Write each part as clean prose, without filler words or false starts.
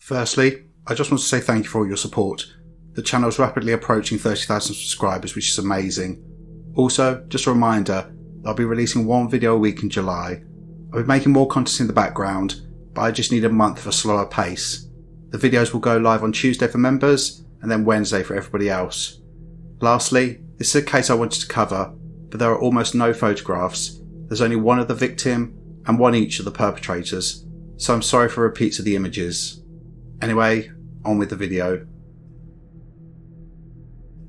Firstly, I just want to say thank you for all your support. The channel is rapidly approaching 30,000 subscribers, which is amazing. Also, just a reminder, I'll be releasing one video a week in July. I'll be making more content in the background, but I just need a month of a slower pace. The videos will go live on Tuesday for members, and then Wednesday for everybody else. Lastly, this is a case I wanted to cover, but there are almost no photographs. There's only one of the victim and one each of the perpetrators, so I'm sorry for repeats of the images. Anyway, on with the video.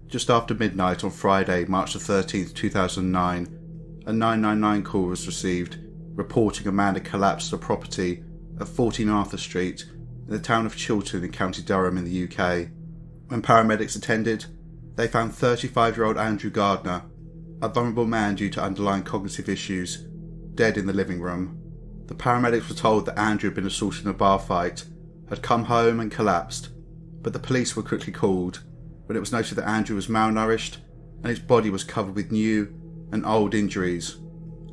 Just after midnight on Friday, March the 13th, 2009, a 999 call was received reporting a man had collapsed at a property at 14 Arthur Street in the town of Chilton in County Durham in the UK. When paramedics attended, they found 35-year-old Andrew Gardner, a vulnerable man due to underlying cognitive issues, dead in the living room. The paramedics were told that Andrew had been assaulted in a bar fight, had come home and collapsed, but the police were quickly called when it was noted that Andrew was malnourished and his body was covered with new and old injuries.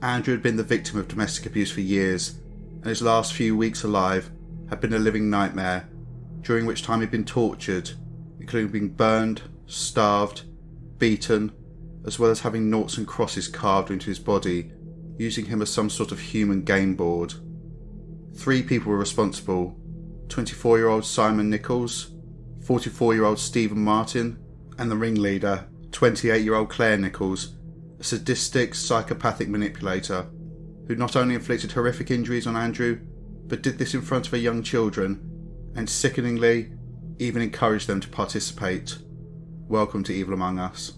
Andrew had been the victim of domestic abuse for years, and his last few weeks alive had been a living nightmare, during which time he'd been tortured, including being burned, starved, beaten, as well as having noughts and crosses carved into his body, using him as some sort of human game board. 3 people were responsible: 24-year-old Simon Nichols, 44-year-old Stephen Martin, and the ringleader, 28-year-old Clare Nicholls, a sadistic, psychopathic manipulator who not only inflicted horrific injuries on Andrew, but did this in front of her young children, and sickeningly, even encouraged them to participate. Welcome to Evil Among Us.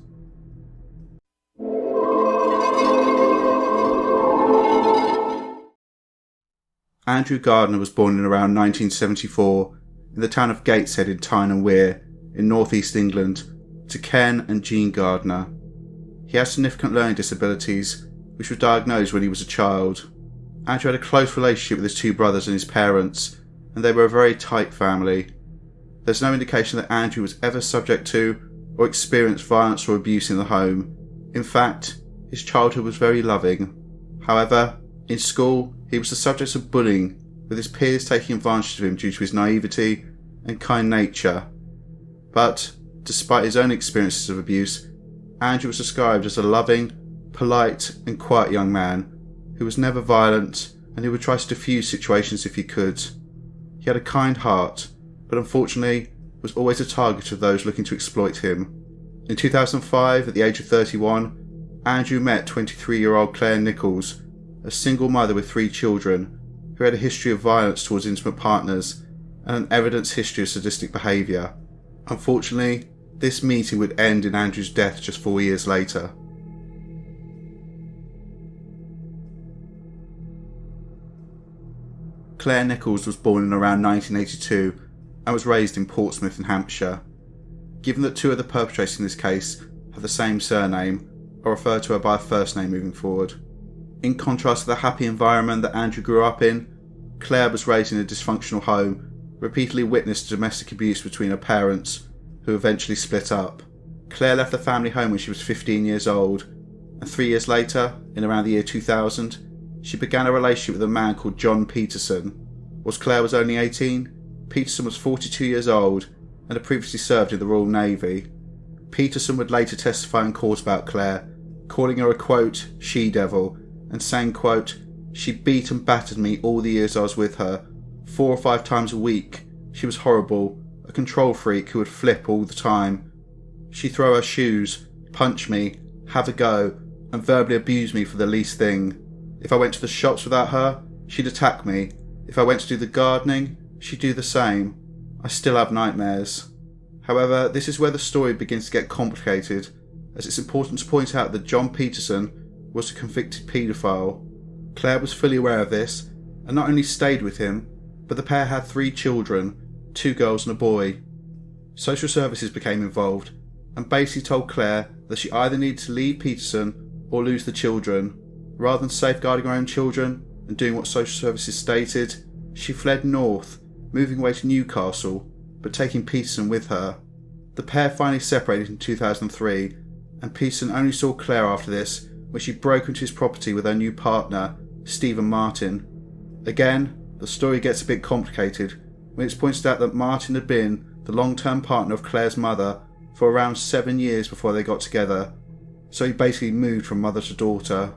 Andrew Gardner was born in around 1974 in the town of Gateshead in Tyne and Wear in northeast England to Ken and Jean Gardner. He has significant learning disabilities, which were diagnosed when he was a child. Andrew had a close relationship with his 2 brothers and his parents, and they were a very tight family. There's no indication that Andrew was ever subject to or experienced violence or abuse in the home. In fact, his childhood was very loving. However, in school, he was the subject of bullying, with his peers taking advantage of him due to his naivety and kind nature. But, despite his own experiences of abuse, Andrew was described as a loving, polite and quiet young man who was never violent and who would try to defuse situations if he could. He had a kind heart, but unfortunately was always a target of those looking to exploit him. In 2005, at the age of 31, Andrew met 23-year-old Clare Nicholls, a single mother with 3 children, who had a history of violence towards intimate partners and an evidence history of sadistic behaviour. Unfortunately, this meeting would end in Andrew's death just 4 years later. Clare Nicholls was born in around 1982 and was raised in Portsmouth in Hampshire. Given that 2 of the perpetrators in this case have the same surname, I'll refer to her by her first name moving forward. In contrast to the happy environment that Andrew grew up in, Clare was raised in a dysfunctional home, repeatedly witnessed domestic abuse between her parents, who eventually split up. Clare left the family home when she was 15 years old, and 3 years later, in around the year 2000, she began a relationship with a man called John Peterson. Whilst Clare was only 18, Peterson was 42 years old and had previously served in the Royal Navy. Peterson would later testify in court about Clare, calling her a, quote, she-devil, and saying, quote, she beat and battered me all the years I was with her, 4 or 5 times a week. She was horrible, a control freak who would flip all the time. She'd throw her shoes, punch me, have a go, and verbally abuse me for the least thing. If I went to the shops without her, she'd attack me. If I went to do the gardening, she'd do the same. I still have nightmares. However, this is where the story begins to get complicated, as it's important to point out that John Peterson was a convicted paedophile. Clare was fully aware of this, and not only stayed with him, but the pair had 3 children, 2 girls and a boy. Social services became involved, and basically told Clare that she either needed to leave Peterson or lose the children. Rather than safeguarding her own children and doing what social services stated, she fled north, moving away to Newcastle, but taking Peterson with her. The pair finally separated in 2003, and Peterson only saw Clare after this when she broke into his property with her new partner, Stephen Martin. Again, the story gets a bit complicated, when it's pointed out that Martin had been the long-term partner of Clare's mother for around 7 years before they got together, so he basically moved from mother to daughter.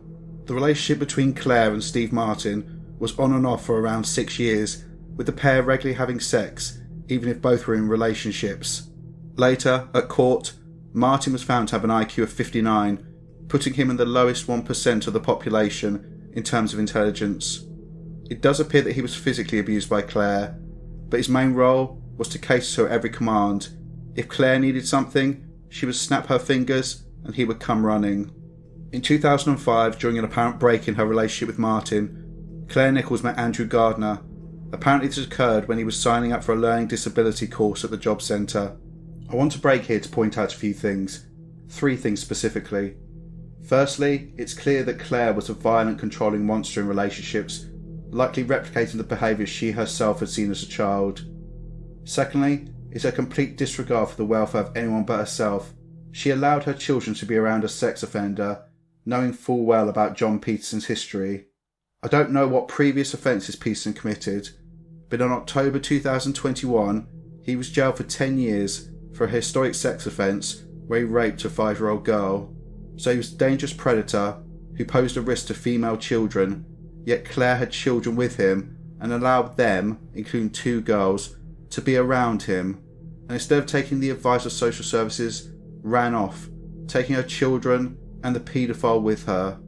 The relationship between Clare and Steve Martin was on and off for around 6 years, with the pair regularly having sex, even if both were in relationships. Later, at court, Martin was found to have an IQ of 59, putting him in the lowest 1% of the population in terms of intelligence. It does appear that he was physically abused by Clare, but his main role was to cater to her every command. If Clare needed something, she would snap her fingers and he would come running. In 2005, during an apparent break in her relationship with Martin, Clare Nicholls met Andrew Gardner. Apparently this occurred when he was signing up for a learning disability course at the job centre. I want to break here to point out a few things. 3 things specifically. Firstly, it's clear that Clare was a violent, controlling monster in relationships, likely replicating the behaviour she herself had seen as a child. Secondly, is her complete disregard for the welfare of anyone but herself. She allowed her children to be around a sex offender, knowing full well about John Peterson's history. I don't know what previous offences Peterson committed, but in October 2021, he was jailed for 10 years for a historic sex offence where he raped a 5-year-old girl. So he was a dangerous predator who posed a risk to female children, yet Clare had children with him and allowed them, including 2 girls, to be around him, and instead of taking the advice of social services, ran off, taking her children and the paedophile with her.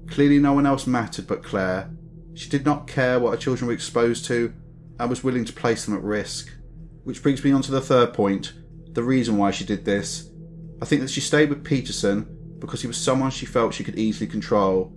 Clearly no one else mattered but Clare. She did not care what her children were exposed to and was willing to place them at risk. Which brings me on to the third point, the reason why she did this. I think that she stayed with Peterson because he was someone she felt she could easily control.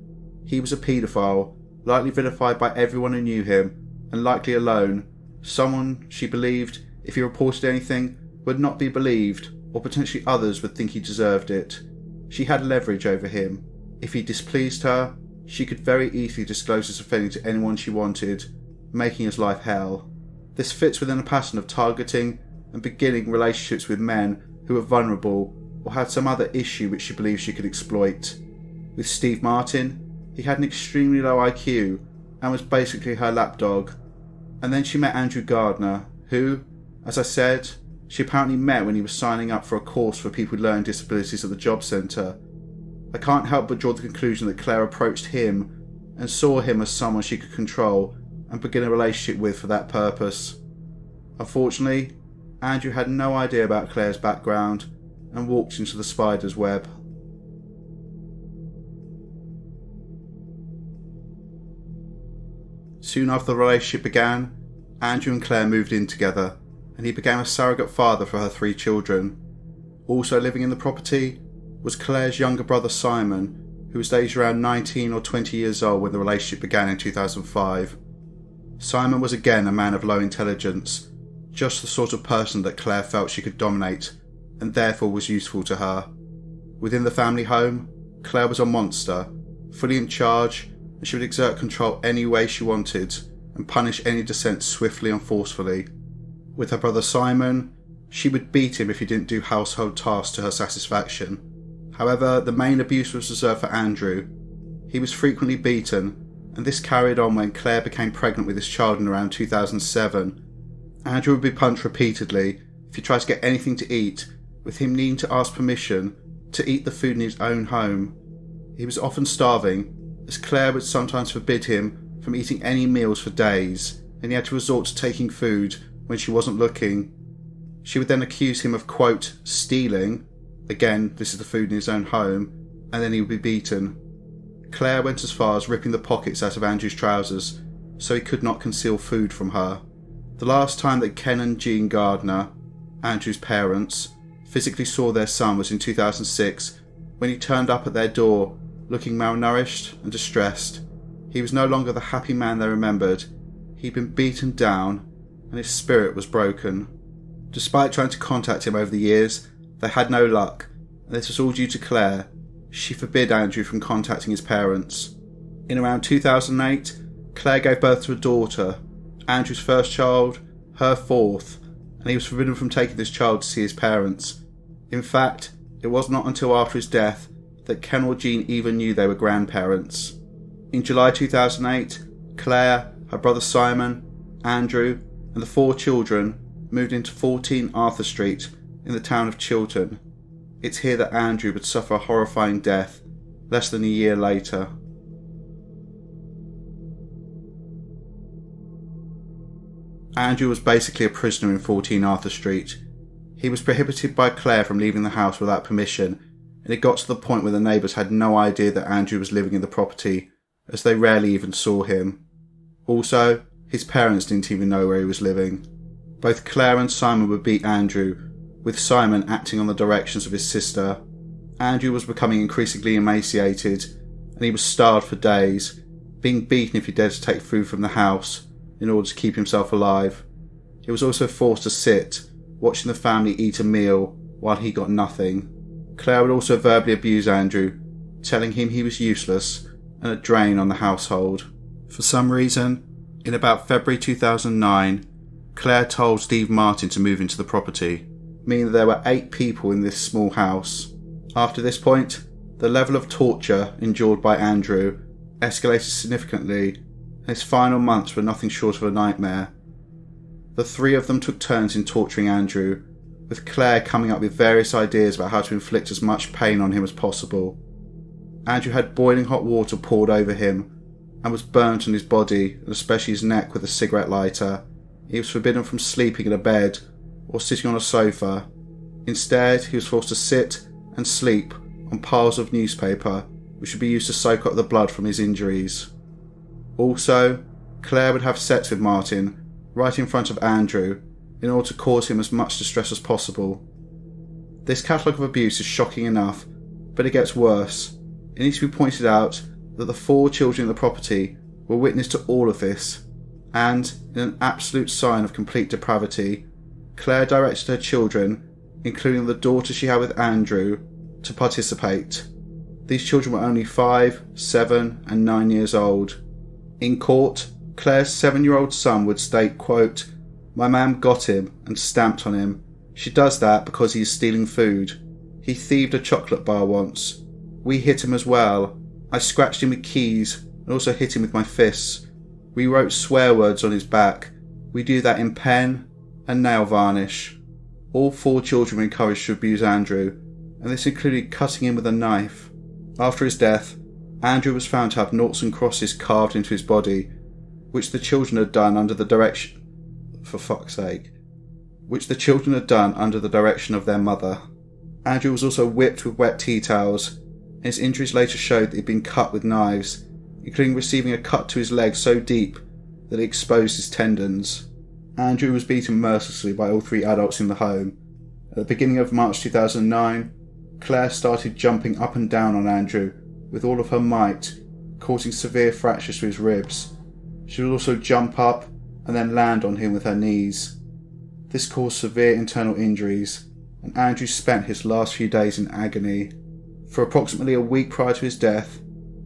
He was a paedophile, likely vilified by everyone who knew him, and likely alone, someone she believed, if he reported anything, would not be believed, or potentially others would think he deserved it. She had leverage over him. If he displeased her, she could very easily disclose his offending to anyone she wanted, making his life hell. This fits within a pattern of targeting and beginning relationships with men who were vulnerable or had some other issue which she believed she could exploit. With Steve Martin, he had an extremely low IQ and was basically her lapdog. And then she met Andrew Gardner, who, as I said, she apparently met when he was signing up for a course for people with learning disabilities at the job centre. I can't help but draw the conclusion that Clare approached him and saw him as someone she could control and begin a relationship with for that purpose. Unfortunately, Andrew had no idea about Clare's background and walked into the spider's web. Soon after the relationship began, Andrew and Clare moved in together, and he became a surrogate father for her 3 children. Also living in the property was Clare's younger brother Simon, who was aged around 19 or 20 years old when the relationship began in 2005. Simon was again a man of low intelligence, just the sort of person that Clare felt she could dominate, and therefore was useful to her. Within the family home, Clare was a monster, fully in charge, and she would exert control any way she wanted and punish any dissent swiftly and forcefully. With her brother Simon, she would beat him if he didn't do household tasks to her satisfaction. However, the main abuse was reserved for Andrew. He was frequently beaten, and this carried on when Clare became pregnant with his child in around 2007. Andrew would be punched repeatedly if he tried to get anything to eat, with him needing to ask permission to eat the food in his own home. He was often starving, as Clare would sometimes forbid him from eating any meals for days, and he had to resort to taking food when she wasn't looking. She would then accuse him of, quote, stealing. Again, this is the food in his own home, and then he would be beaten. Clare went as far as ripping the pockets out of Andrew's trousers, so he could not conceal food from her. The last time that Ken and Jean Gardner, Andrew's parents, physically saw their son was in 2006, when he turned up at their door, looking malnourished and distressed. He was no longer the happy man they remembered. He'd been beaten down, and his spirit was broken. Despite trying to contact him over the years, they had no luck, and this was all due to Clare. She forbid Andrew from contacting his parents. In around 2008, Clare gave birth to a daughter, Andrew's first child, her 4th, and he was forbidden from taking this child to see his parents. In fact, it was not until after his death that Ken or Jean even knew they were grandparents. In July 2008, Clare, her brother Simon, Andrew, and the 4 children moved into 14 Arthur Street in the town of Chilton. It's here that Andrew would suffer a horrifying death less than a year later. Andrew was basically a prisoner in 14 Arthur Street. He was prohibited by Clare from leaving the house without permission, and it got to the point where the neighbours had no idea that Andrew was living in the property, as they rarely even saw him. Also, his parents didn't even know where he was living. Both Clare and Simon would beat Andrew, with Simon acting on the directions of his sister. Andrew was becoming increasingly emaciated, and he was starved for days, being beaten if he dared to take food from the house in order to keep himself alive. He was also forced to sit, watching the family eat a meal while he got nothing. Clare would also verbally abuse Andrew, telling him he was useless and a drain on the household. For some reason, in about February 2009, Clare told Steve Martin to move into the property, meaning that there were 8 people in this small house. After this point, the level of torture endured by Andrew escalated significantly, and his final months were nothing short of a nightmare. The 3 of them took turns in torturing Andrew, with Clare coming up with various ideas about how to inflict as much pain on him as possible. Andrew had boiling hot water poured over him and was burnt on his body, and especially his neck, with a cigarette lighter. He was forbidden from sleeping in a bed or sitting on a sofa. Instead, he was forced to sit and sleep on piles of newspaper, which would be used to soak up the blood from his injuries. Also, Clare would have sex with Martin right in front of Andrew in order to cause him as much distress as possible. This catalogue of abuse is shocking enough, but it gets worse. It needs to be pointed out that the 4 children in the property were witness to all of this, and, in an absolute sign of complete depravity, Clare directed her children, including the daughter she had with Andrew, to participate. These children were only 5, 7 and 9 years old. In court, Clare's 7-year-old son would state, quote, "My mum got him and stamped on him. She does that because he is stealing food. He thieved a chocolate bar once. We hit him as well. I scratched him with keys and also hit him with my fists. We wrote swear words on his back. We do that in pen and nail varnish." All 4 children were encouraged to abuse Andrew, and this included cutting him with a knife. After his death, Andrew was found to have noughts and crosses carved into his body, which the children had done under the direction of their mother. Andrew was also whipped with wet tea towels, and his injuries later showed that he had been cut with knives, including receiving a cut to his leg so deep that it exposed his tendons. Andrew was beaten mercilessly by all 3 adults in the home. At the beginning of March 2009, Clare started jumping up and down on Andrew with all of her might, causing severe fractures to his ribs. She would also jump up and then land on him with her knees. This caused severe internal injuries, and Andrew spent his last few days in agony. For approximately a week prior to his death,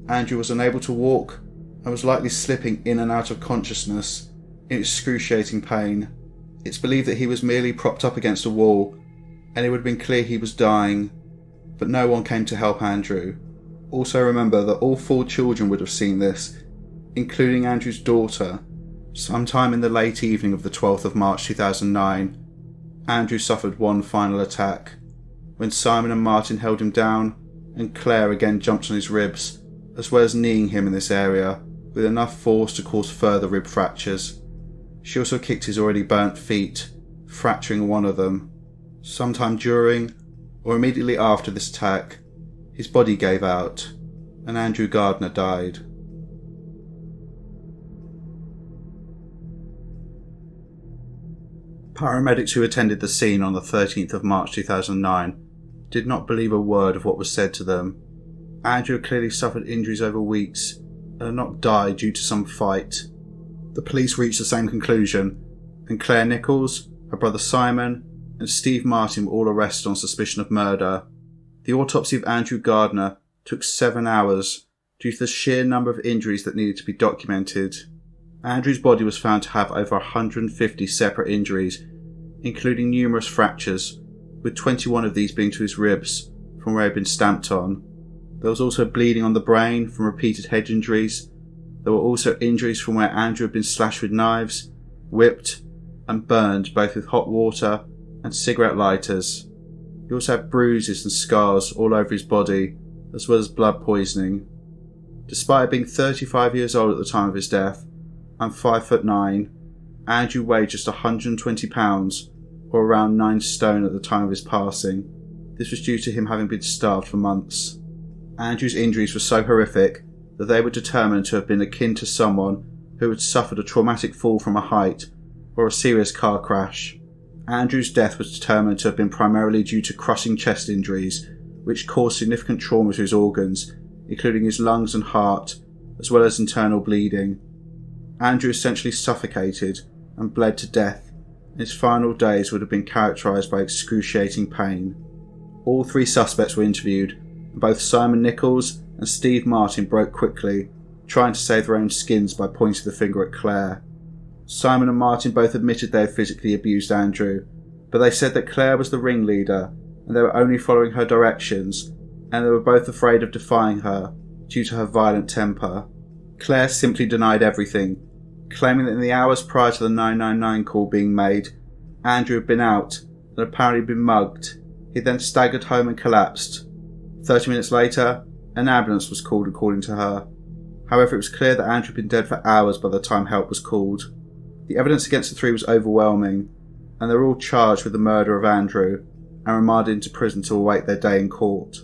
Andrew was unable to walk and was likely slipping in and out of consciousness in excruciating pain. It's believed that he was merely propped up against a wall, and it would have been clear he was dying, but no one came to help Andrew. Also remember that all 4 children would have seen this, including Andrew's daughter. Sometime in the late evening of the 12th of March 2009, Andrew suffered one final attack, when Simon and Martin held him down, and Clare again jumped on his ribs, as well as kneeing him in this area, with enough force to cause further rib fractures. She also kicked his already burnt feet, fracturing one of them. Sometime during, or immediately after this attack, his body gave out, and Andrew Gardner died. Paramedics who attended the scene on the 13th of March 2009 did not believe a word of what was said to them. Andrew clearly suffered injuries over weeks and had not died due to some fight. The police reached the same conclusion, and Clare Nicholls, her brother Simon, and Steve Martin were all arrested on suspicion of murder. The autopsy of Andrew Gardner took 7 hours due to the sheer number of injuries that needed to be documented. Andrew's body was found to have over 150 separate injuries, including numerous fractures, with 21 of these being to his ribs from where he had been stamped on. There was also bleeding on the brain from repeated head injuries. There were also injuries from where Andrew had been slashed with knives, whipped, and burned both with hot water and cigarette lighters. He also had bruises and scars all over his body, as well as blood poisoning. Despite being 35 years old at the time of his death and 5'9", Andrew weighed just 120 pounds, or around 9 stone at the time of his passing. This was due to him having been starved for months. Andrew's injuries were so horrific that they were determined to have been akin to someone who had suffered a traumatic fall from a height or a serious car crash. Andrew's death was determined to have been primarily due to crushing chest injuries, which caused significant trauma to his organs, including his lungs and heart, as well as internal bleeding. Andrew essentially suffocated and bled to death, and his final days would have been characterised by excruciating pain. All 3 suspects were interviewed, and both Simon Nichols and Steve Martin broke quickly, trying to save their own skins by pointing the finger at Clare. Simon and Martin both admitted they had physically abused Andrew, but they said that Clare was the ringleader and they were only following her directions, and they were both afraid of defying her due to her violent temper. Clare simply denied everything, claiming that in the hours prior to the 999 call being made, Andrew had been out and apparently been mugged. He then staggered home and collapsed. 30 minutes later, an ambulance was called according to her. However, it was clear that Andrew had been dead for hours by the time help was called. The evidence against the 3 was overwhelming, and they were all charged with the murder of Andrew and remanded into prison to await their day in court.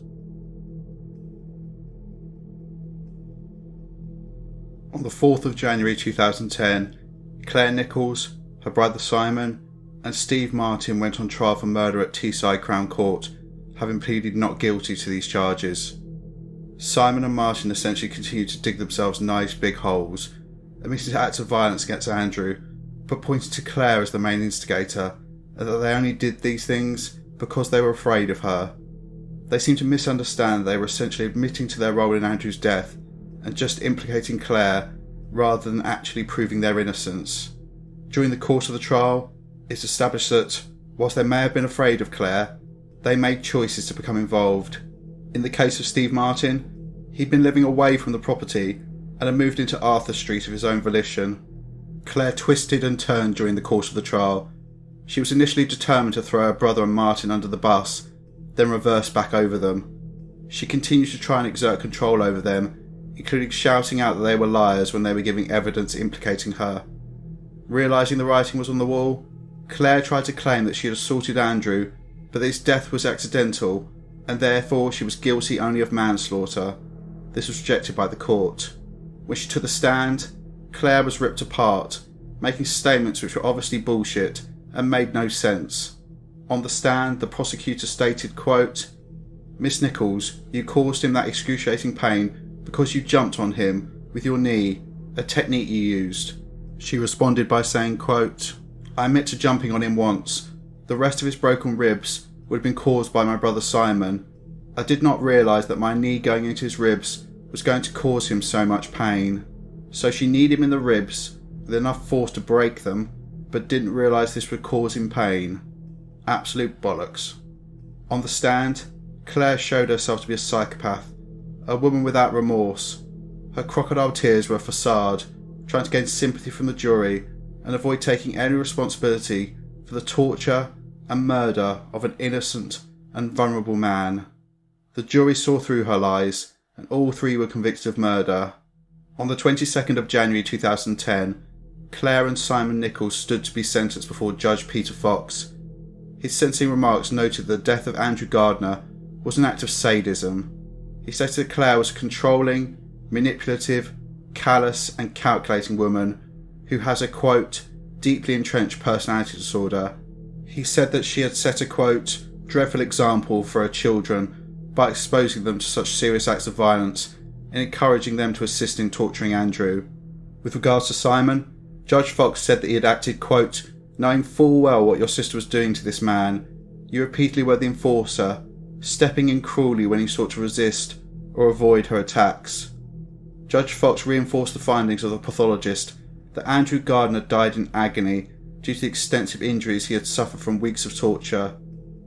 On the 4th of January 2010, Clare Nicholls, her brother Simon, and Steve Martin went on trial for murder at Teesside Crown Court, having pleaded not guilty to these charges. Simon and Martin essentially continued to dig themselves nice big holes, admitting to acts of violence against Andrew, but pointed to Clare as the main instigator, and that they only did these things because they were afraid of her. They seemed to misunderstand they were essentially admitting to their role in Andrew's death and just implicating Clare rather than actually proving their innocence. During the course of the trial, it's established that, whilst they may have been afraid of Clare, they made choices to become involved. In the case of Steve Martin, he'd been living away from the property and had moved into Arthur Street of his own volition. Clare twisted and turned during the course of the trial. She was initially determined to throw her brother and Martin under the bus, then reverse back over them. She continued to try and exert control over them, including shouting out that they were liars when they were giving evidence implicating her. Realising the writing was on the wall, Clare tried to claim that she had assaulted Andrew, but that his death was accidental, and therefore she was guilty only of manslaughter. This was rejected by the court. When she took the stand, Clare was ripped apart, making statements which were obviously bullshit and made no sense. On the stand, the prosecutor stated, quote, "Miss Nichols, you caused him that excruciating pain because you jumped on him with your knee, a technique you used." She responded by saying, quote, "I admit to jumping on him once. The rest of his broken ribs would have been caused by my brother Simon. I did not realise that my knee going into his ribs was going to cause him so much pain. So she kneed him in the ribs with enough force to break them, but didn't realise this would cause him pain. Absolute bollocks." On the stand, Clare showed herself to be a psychopath, a woman without remorse. Her crocodile tears were a facade, trying to gain sympathy from the jury and avoid taking any responsibility for the torture and murder of an innocent and vulnerable man. The jury saw through her lies, and all 3 were convicted of murder. On the 22nd of January 2010, Clare and Simon Nichols stood to be sentenced before Judge Peter Fox. His sentencing remarks noted that the death of Andrew Gardner was an act of sadism. He stated that Clare was a controlling, manipulative, callous and calculating woman who has a, quote, deeply entrenched personality disorder. He said that she had set a, quote, dreadful example for her children by exposing them to such serious acts of violence and encouraging them to assist in torturing Andrew. With regards to Simon, Judge Fox said that he had acted, quote, knowing full well what your sister was doing to this man. You repeatedly were the enforcer, stepping in cruelly when he sought to resist or avoid her attacks. Judge Fox reinforced the findings of the pathologist that Andrew Gardner died in agony due to the extensive injuries he had suffered from weeks of torture.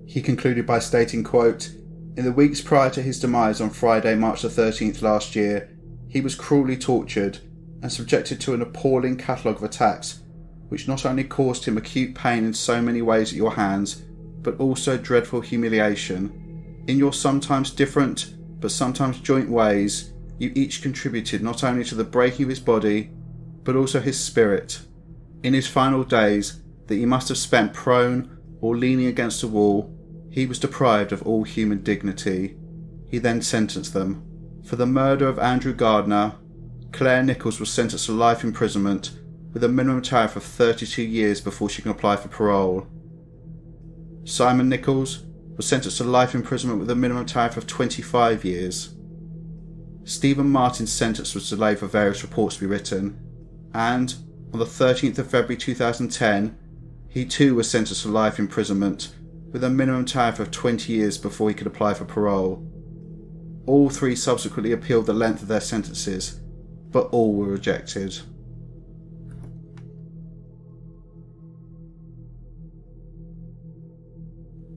He concluded by stating, quote, "In the weeks prior to his demise on Friday, March the 13th last year, he was cruelly tortured and subjected to an appalling catalogue of attacks which not only caused him acute pain in so many ways at your hands, but also dreadful humiliation. In your sometimes different, but sometimes joint ways, you each contributed not only to the breaking of his body, but also his spirit. In his final days, that he must have spent prone or leaning against a wall, he was deprived of all human dignity. He then sentenced them. For the murder of Andrew Gardner, Clare Nicholls was sentenced to life imprisonment with a minimum tariff of 32 years before she can apply for parole. Simon Nichols was sentenced to life imprisonment with a minimum tariff of 25 years. Stephen Martin's sentence was delayed for various reports to be written, and on the 13th of February 2010, he too was sentenced to life imprisonment with a minimum tariff of 20 years before he could apply for parole. All three subsequently appealed the length of their sentences, but all were rejected.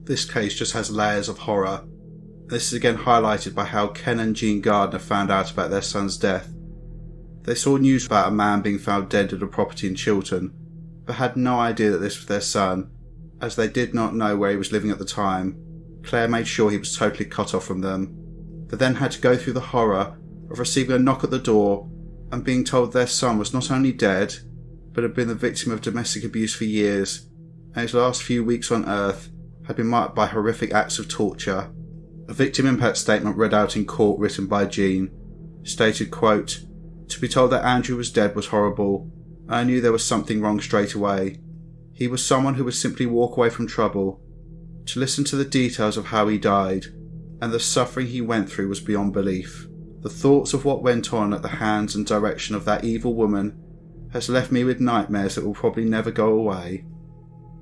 This case just has layers of horror. This is again highlighted by how Ken and Jean Gardner found out about their son's death. They saw news about a man being found dead at a property in Chilton, but had no idea that this was their son, as they did not know where he was living at the time. Claire made sure he was totally cut off from them. They then had to go through the horror of receiving a knock at the door and being told their son was not only dead, but had been the victim of domestic abuse for years, and his last few weeks on earth had been marked by horrific acts of torture. A victim impact statement read out in court written by Jean stated, quote, "To be told that Andrew was dead was horrible. I knew there was something wrong straight away. He was someone who would simply walk away from trouble. To listen to the details of how he died and the suffering he went through was beyond belief. The thoughts of what went on at the hands and direction of that evil woman has left me with nightmares that will probably never go away.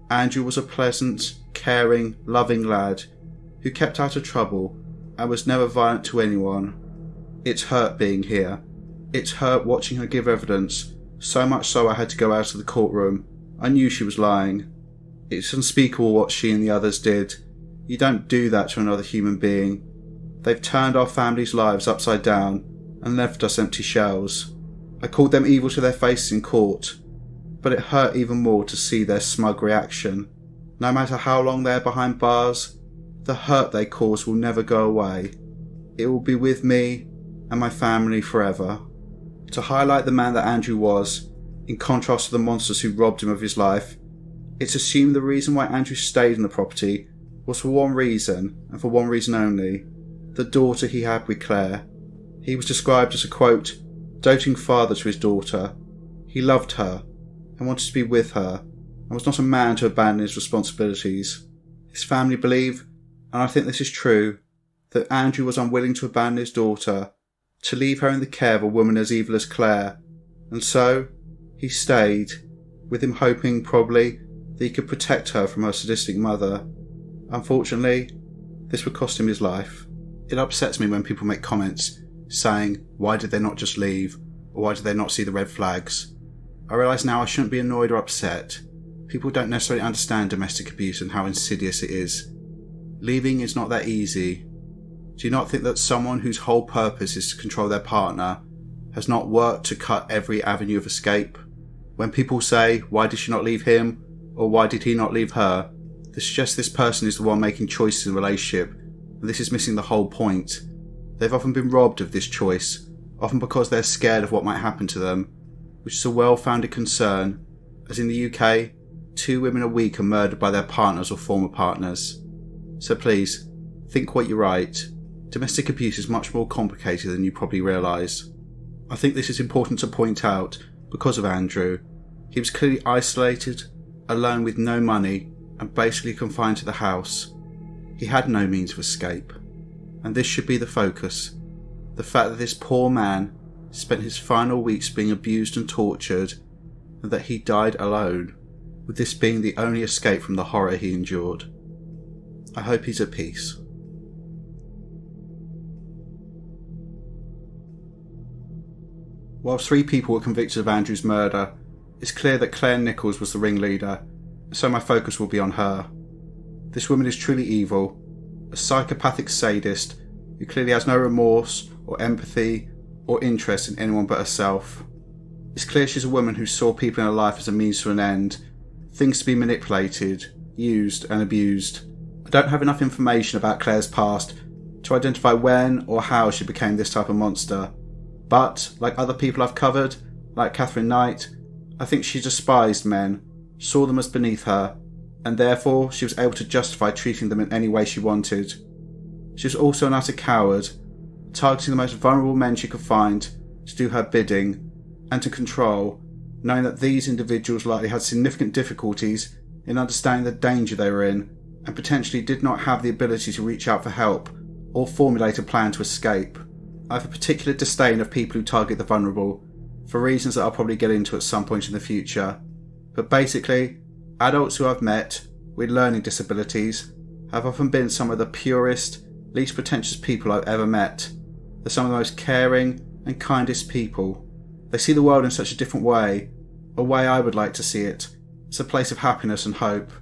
Andrew was a pleasant, caring, loving lad who kept out of trouble and was never violent to anyone. It's hurt being here. It's hurt watching her give evidence, so much so I had to go out of the courtroom. I knew she was lying. It's unspeakable what she and the others did. You don't do that to another human being. They've turned our families' lives upside down and left us empty shells. I called them evil to their faces in court, but it hurt even more to see their smug reaction. No matter how long they're behind bars, the hurt they cause will never go away. It will be with me and my family forever." To highlight the man that Andrew was, in contrast to the monsters who robbed him of his life, it's assumed the reason why Andrew stayed in the property was for one reason, and for one reason only: the daughter he had with Claire. He was described as a, quote, "doting father to his daughter. He loved her and wanted to be with her, and was not a man to abandon his responsibilities." His family believe, and I think this is true, that Andrew was unwilling to abandon his daughter, to leave her in the care of a woman as evil as Claire, and so he stayed, with him hoping, probably, that he could protect her from her sadistic mother. Unfortunately, this would cost him his life. It upsets me when people make comments saying, why did they not just leave, or why did they not see the red flags? I realise now I shouldn't be annoyed or upset. People don't necessarily understand domestic abuse and how insidious it is. Leaving is not that easy. Do you not think that someone whose whole purpose is to control their partner has not worked to cut every avenue of escape? When people say, why did she not leave him, or why did he not leave her, this suggests this person is the one making choices in the relationship, and this is missing the whole point. They've often been robbed of this choice, often because they're scared of what might happen to them, which is a well-founded concern, as in the UK, 2 women a week are murdered by their partners or former partners. So please, think what you write. Domestic abuse is much more complicated than you probably realise. I think this is important to point out because of Andrew. He was clearly isolated, alone with no money, and basically confined to the house. He had no means of escape. And this should be the focus. The fact that this poor man spent his final weeks being abused and tortured, and that he died alone, with this being the only escape from the horror he endured. I hope he's at peace. While 3 people were convicted of Andrew's murder, it's clear that Clare Nicholls was the ringleader, so my focus will be on her. This woman is truly evil, a psychopathic sadist who clearly has no remorse or empathy or interest in anyone but herself. It's clear she's a woman who saw people in her life as a means to an end, things to be manipulated, used and abused. I don't have enough information about Clare's past to identify when or how she became this type of monster, but like other people I've covered, like Catherine Knight, I think she despised men, saw them as beneath her, and therefore she was able to justify treating them in any way she wanted. She was also an utter coward, targeting the most vulnerable men she could find to do her bidding and to control, knowing that these individuals likely had significant difficulties in understanding the danger they were in and potentially did not have the ability to reach out for help or formulate a plan to escape. I have a particular disdain of people who target the vulnerable, for reasons that I'll probably get into at some point in the future. But basically, adults who I've met with learning disabilities have often been some of the purest, least pretentious people I've ever met. They're some of the most caring and kindest people. They see the world in such a different way, a way I would like to see it. It's a place of happiness and hope.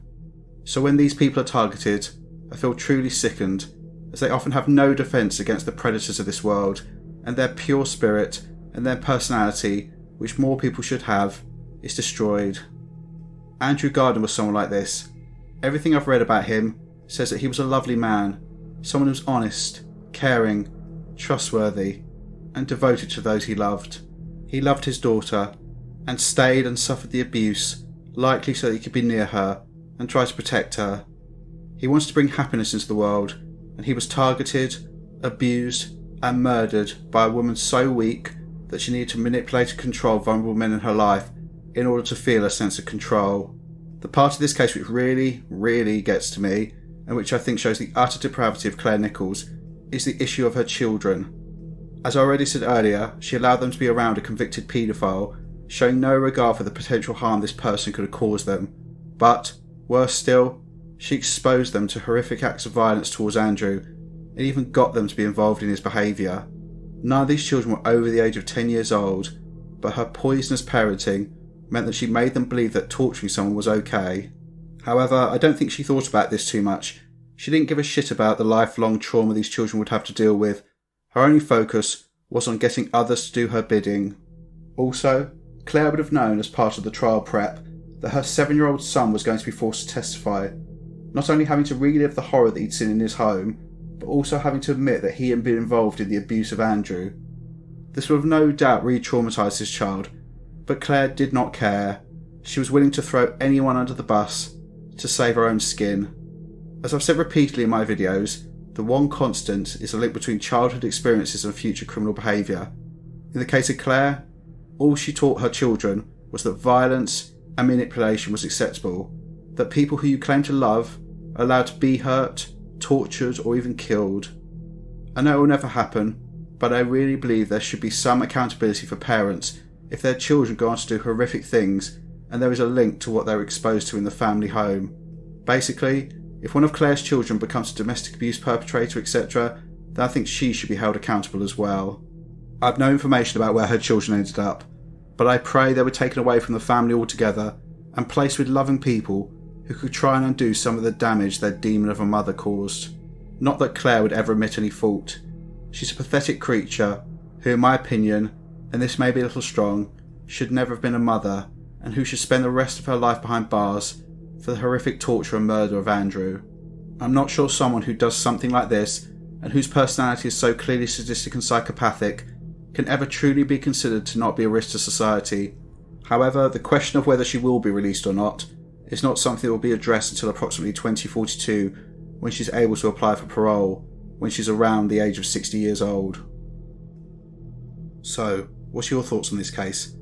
So when these people are targeted, I feel truly sickened, as they often have no defence against the predators of this world, and their pure spirit and their personality, which more people should have, is destroyed. Andrew Gardner was someone like this. Everything I've read about him says that he was a lovely man, someone who was honest, caring, trustworthy, and devoted to those he loved. He loved his daughter, and stayed and suffered the abuse, likely so that he could be near her and try to protect her. He wanted to bring happiness into the world, and he was targeted, abused, and murdered by a woman so weak that she needed to manipulate and control vulnerable men in her life in order to feel a sense of control. The part of this case which really gets to me, and which I think shows the utter depravity of Clare Nicholls, is the issue of her children. As I already said earlier, she allowed them to be around a convicted paedophile, showing no regard for the potential harm this person could have caused them. But, worse still, she exposed them to horrific acts of violence towards Andrew, and even got them to be involved in his behaviour. None of these children were over the age of 10 years old, but her poisonous parenting meant that she made them believe that torturing someone was okay. However, I don't think she thought about this too much. She didn't give a shit about the lifelong trauma these children would have to deal with. Her only focus was on getting others to do her bidding. Also, Clare would have known as part of the trial prep that her 7-year-old son was going to be forced to testify, not only having to relive the horror that he'd seen in his home, but also having to admit that he had been involved in the abuse of Andrew. This would have no doubt re-traumatised his child, but Clare did not care. She was willing to throw anyone under the bus to save her own skin. As I've said repeatedly in my videos, the one constant is the link between childhood experiences and future criminal behaviour. In the case of Clare, all she taught her children was that violence and manipulation was acceptable, that people who you claim to love are allowed to be hurt, tortured or even killed. I know it will never happen, but I really believe there should be some accountability for parents if their children go on to do horrific things and there is a link to what they're exposed to in the family home. Basically, if one of Clare's children becomes a domestic abuse perpetrator, etc., then I think she should be held accountable as well. I have no information about where her children ended up, but I pray they were taken away from the family altogether and placed with loving people who could try and undo some of the damage their demon of a mother caused. Not that Clare would ever admit any fault. She's a pathetic creature who, in my opinion, and this may be a little strong, should never have been a mother, and who should spend the rest of her life behind bars for the horrific torture and murder of Andrew. I'm not sure someone who does something like this, and whose personality is so clearly sadistic and psychopathic, can ever truly be considered to not be a risk to society. However, the question of whether she will be released or not is not something that will be addressed until approximately 2042, when she's able to apply for parole, when she's around the age of 60 years old. So, what's your thoughts on this case?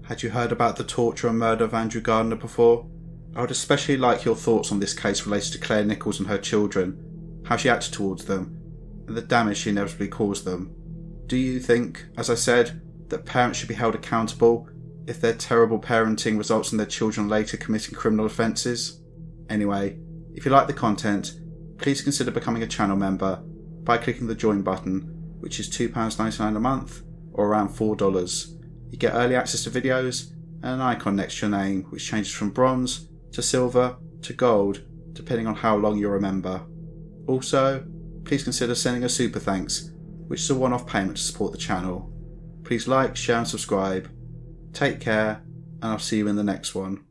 Had you heard about the torture and murder of Andrew Gardner before? I would especially like your thoughts on this case related to Clare Nicholls and her children, how she acted towards them, and the damage she inevitably caused them. Do you think, as I said, that parents should be held accountable if their terrible parenting results in their children later committing criminal offences? Anyway, if you like the content, please consider becoming a channel member by clicking the join button, which is £2.99 a month, or around $4. You get early access to videos and an icon next to your name, which changes from bronze to silver to gold, depending on how long you're a member. Also, please consider sending a super thanks, which is a one-off payment to support the channel. Please like, share and subscribe. Take care, and I'll see you in the next one.